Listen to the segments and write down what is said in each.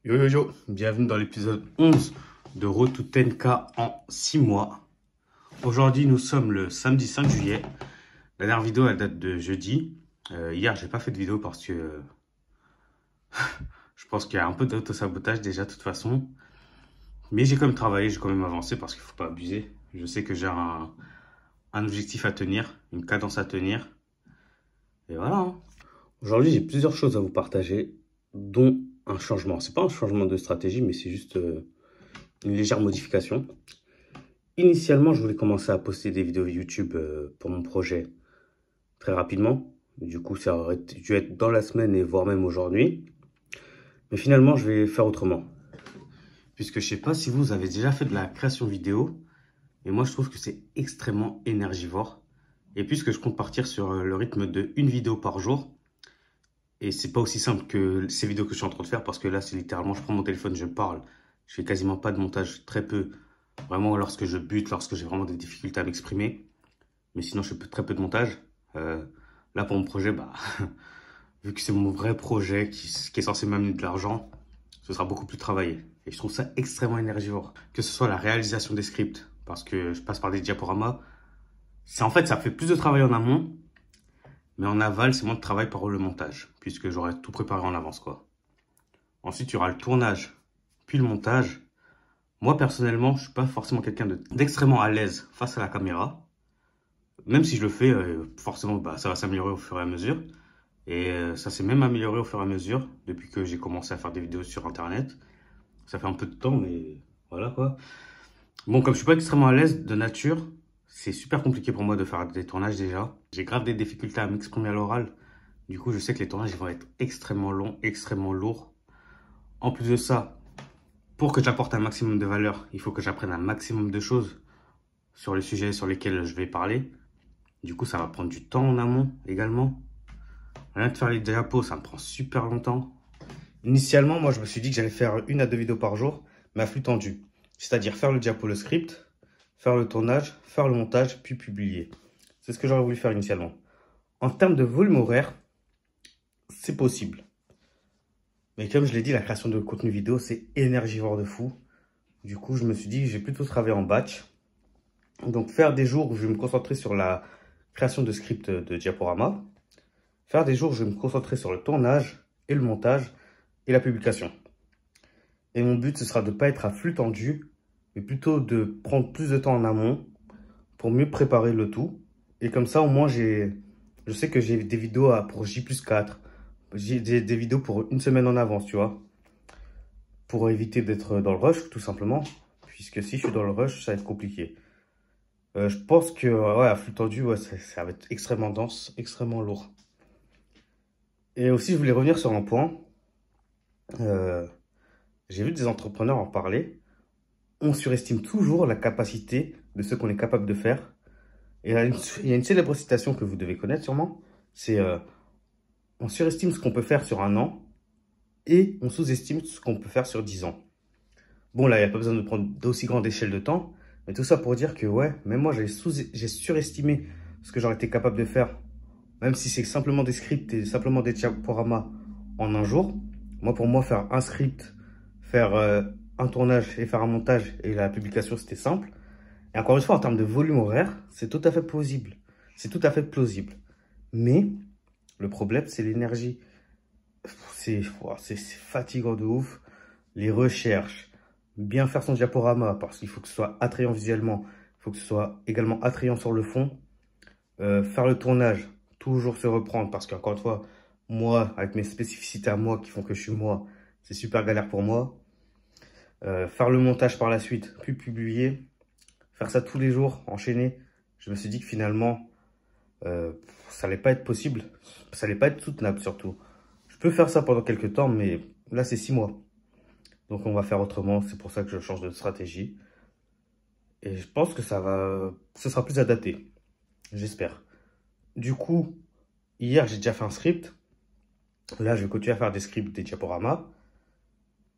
Yo yo yo, bienvenue dans l'épisode 11 de Road to 10K en 6 mois. Aujourd'hui, nous sommes le samedi 5 juillet. La dernière vidéo, elle date de jeudi. Hier, j'ai pas fait de vidéo parce que je pense qu'il y a un peu d'auto-sabotage déjà, de toute façon. Mais j'ai quand même travaillé, j'ai quand même avancé parce qu'il faut pas abuser. Je sais que j'ai un objectif à tenir, une cadence à tenir. Et voilà, hein. Aujourd'hui, j'ai plusieurs choses à vous partager, dont un changement. C'est pas un changement de stratégie, mais c'est juste une légère modification. Initialement, je voulais commencer à poster des vidéos YouTube pour mon projet très rapidement. Du coup, ça aurait dû être dans la semaine et voire même aujourd'hui. Mais finalement, je vais faire autrement. Puisque je sais pas si vous avez déjà fait de la création vidéo, mais moi, je trouve que c'est extrêmement énergivore. Et puisque je compte partir sur le rythme de une vidéo par jour, et c'est pas aussi simple que ces vidéos que je suis en train de faire, parce que là, c'est littéralement, je prends mon téléphone, je parle. Je fais quasiment pas de montage, très peu. Vraiment, lorsque je bute, lorsque j'ai vraiment des difficultés à m'exprimer. Mais sinon, je fais très peu de montage. Là, pour mon projet, bah, vu que c'est mon vrai projet qui est censé m'amener de l'argent, ce sera beaucoup plus travaillé. Et je trouve ça extrêmement énergivore. Que ce soit la réalisation des scripts, parce que je passe par des diaporamas. En fait, ça fait plus de travail en amont, mais en aval, c'est moins de travail par le montage, puisque j'aurai tout préparé en avance, quoi. Ensuite, il y aura le tournage, puis le montage. Moi, personnellement, je suis pas forcément quelqu'un d'extrêmement à l'aise face à la caméra. Même si je le fais, forcément, bah, ça va s'améliorer au fur et à mesure. Et ça s'est même amélioré au fur et à mesure depuis que j'ai commencé à faire des vidéos sur Internet. Ça fait un peu de temps, mais voilà quoi. Bon, comme je suis pas extrêmement à l'aise de nature, c'est super compliqué pour moi de faire des tournages déjà. J'ai grave des difficultés à m'exprimer à l'oral. Du coup, je sais que les tournages vont être extrêmement longs, extrêmement lourds. En plus de ça, pour que j'apporte un maximum de valeur, il faut que j'apprenne un maximum de choses sur les sujets sur lesquels je vais parler. Du coup, ça va prendre du temps en amont également. Rien de faire les diapos, ça me prend super longtemps. Initialement, moi, je me suis dit que j'allais faire 1 à 2 vidéos par jour, mais à flux tendu. C'est-à-dire faire le diapo, le script, faire le tournage, faire le montage, puis publier. C'est ce que j'aurais voulu faire initialement. En termes de volume horaire, c'est possible. Mais comme je l'ai dit, la création de contenu vidéo, c'est énergivore de fou. Du coup, je me suis dit que j'ai plutôt travaillé en batch. Donc, faire des jours où je vais me concentrer sur la création de script de diaporama. Faire des jours où je vais me concentrer sur le tournage et le montage et la publication. Et mon but, ce sera de ne pas être à flux tendu, mais plutôt de prendre plus de temps en amont pour mieux préparer le tout. Et comme ça, au moins, je sais que j'ai des vidéos pour J+4. J'ai des vidéos pour une semaine en avance, tu vois. Pour éviter d'être dans le rush, tout simplement. Puisque si je suis dans le rush, ça va être compliqué. Je pense que, ouais, à flux tendu, ouais, ça va être extrêmement dense, extrêmement lourd. Et aussi, je voulais revenir sur un point. J'ai vu des entrepreneurs en parler. On surestime toujours la capacité de ce qu'on est capable de faire. Et il y a une célèbre citation que vous devez connaître sûrement. C'est on surestime ce qu'on peut faire sur 1 an et on sous-estime ce qu'on peut faire sur 10 ans. Bon, là, il n'y a pas besoin de prendre d'aussi grande échelle de temps. Mais tout ça pour dire que, ouais, même moi, j'ai surestimé ce que j'aurais été capable de faire. Même si c'est simplement des scripts et simplement des diaporamas en 1 jour. Moi, pour moi, faire un script, faire un tournage et faire un montage et la publication, c'était simple. Et encore une fois, en termes de volume horaire, c'est tout à fait plausible. C'est tout à fait plausible. Mais le problème, c'est l'énergie. C'est fatigant de ouf. Les recherches, bien faire son diaporama, parce qu'il faut que ce soit attrayant visuellement. Il faut que ce soit également attrayant sur le fond. Faire le tournage, toujours se reprendre, parce qu'encore une fois, moi, avec mes spécificités à moi qui font que je suis moi, c'est super galère pour moi. Faire le montage par la suite, puis publier. Faire ça tous les jours, enchaîner, je me suis dit que finalement, ça allait pas être possible. Ça allait pas être soutenable surtout. Je peux faire ça pendant quelques temps, mais là, c'est 6 mois. Donc, on va faire autrement. C'est pour ça que je change de stratégie. Et je pense que ce sera plus adapté. J'espère. Du coup, hier, j'ai déjà fait un script. Là, je vais continuer à faire des scripts, des diaporamas.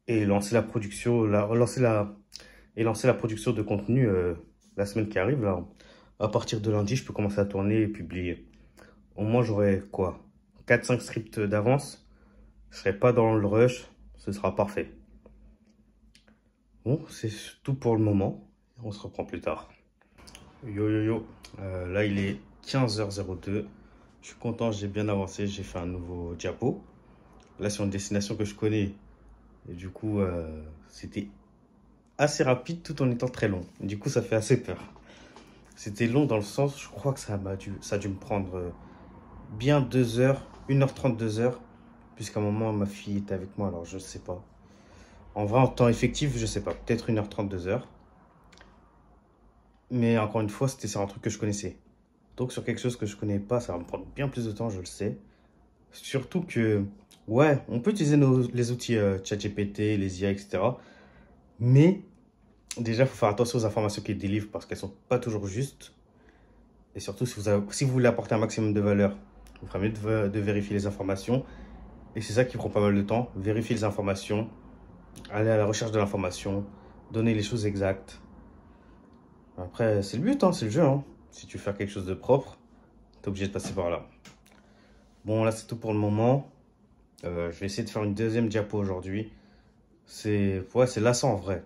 Et lancer la production, lancer la production de contenu la semaine qui arrive. Là, à partir de lundi, je peux commencer à tourner et publier. Au moins, j'aurai quoi? 4-5 scripts d'avance. Je serai pas dans le rush. Ce sera parfait. Bon, c'est tout pour le moment. On se reprend plus tard. Yo yo yo, là il est 15h02. Je suis content, j'ai bien avancé, j'ai fait un nouveau diapo. Là c'est une destination que je connais. Et du coup, c'était assez rapide tout en étant très long. Du coup, ça fait assez peur. C'était long dans le sens, je crois que ça a dû me prendre bien 2 heures, 1h30, 2 heures. Puisqu'à un moment, ma fille était avec moi, alors je sais pas. En vrai, en temps effectif, je sais pas, peut-être 1h30, 2 heures. Mais encore une fois, c'était sur un truc que je connaissais. Donc sur quelque chose que je connais pas, ça va me prendre bien plus de temps, je le sais. Surtout que, ouais, on peut utiliser les outils ChatGPT, les IA, etc. Mais déjà, il faut faire attention aux informations qu'ils délivrent parce qu'elles sont pas toujours justes. Et surtout, si vous voulez apporter un maximum de valeur, il ferait mieux de vérifier les informations. Et c'est ça qui prend pas mal de temps. Vérifier les informations, aller à la recherche de l'information, donner les choses exactes. Après, c'est le but, hein, c'est le jeu. Hein. Si tu veux faire quelque chose de propre, tu es obligé de passer par là. Bon, là, c'est tout pour le moment. Je vais essayer de faire une deuxième diapo aujourd'hui. Ouais, c'est lassant en vrai.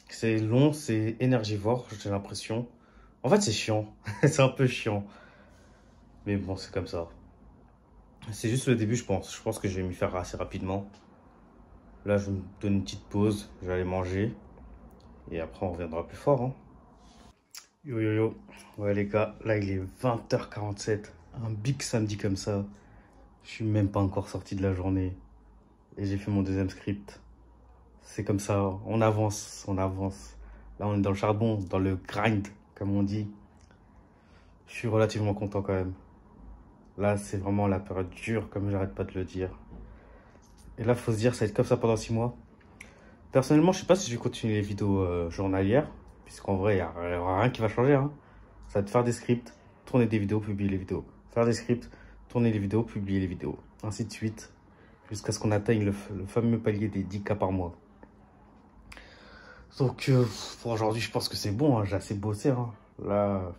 C'est long, c'est énergivore, j'ai l'impression. En fait, c'est chiant. C'est un peu chiant. Mais bon, c'est comme ça. C'est juste le début, je pense. Je pense que je vais m'y faire assez rapidement. Là, je vais me donner une petite pause. Je vais aller manger. Et après, on reviendra plus fort. Hein. Yo yo yo. Ouais, les gars, là, il est 20h47. Un big samedi comme ça. Je suis même pas encore sorti de la journée. Et j'ai fait mon deuxième script. C'est comme ça. On avance, on avance. Là, on est dans le charbon, dans le grind, comme on dit. Je suis relativement content quand même. Là, c'est vraiment la période dure, comme j'arrête pas de le dire. Et là, faut se dire, ça va être comme ça pendant 6 mois. Personnellement, je sais pas si je vais continuer les vidéos journalières, puisqu'en vrai, il n'y aura rien qui va changer. Hein. Ça va être faire des scripts, tourner des vidéos, publier les vidéos. Faire des scripts, tourner les vidéos, publier les vidéos. Ainsi de suite, jusqu'à ce qu'on atteigne le fameux palier des 10K par mois. Donc, pour aujourd'hui, je pense que c'est bon. Hein. J'ai assez bossé. Hein. Là,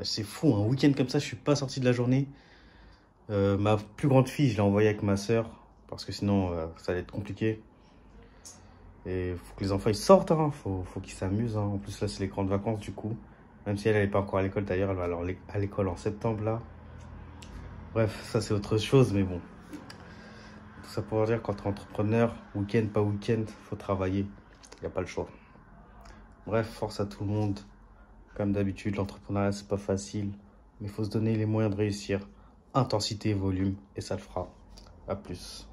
c'est fou. Un week-end comme ça, je suis pas sorti de la journée. Ma plus grande fille, je l'ai envoyée avec ma soeur parce que sinon ça allait être compliqué. Et il faut que les enfants ils sortent, hein. Faut qu'ils s'amusent. Hein. En plus là c'est les grandes vacances du coup. Même si elle n'est pas encore à l'école d'ailleurs, elle va alors à l'école en septembre là. Bref, ça c'est autre chose, mais bon. Tout ça pour dire quand tu es entrepreneur, week-end, pas week-end, faut travailler. Il n'y a pas le choix. Bref, force à tout le monde. Comme d'habitude, l'entrepreneuriat c'est pas facile. Mais il faut se donner les moyens de réussir. Intensité, volume, et ça le fera. À plus.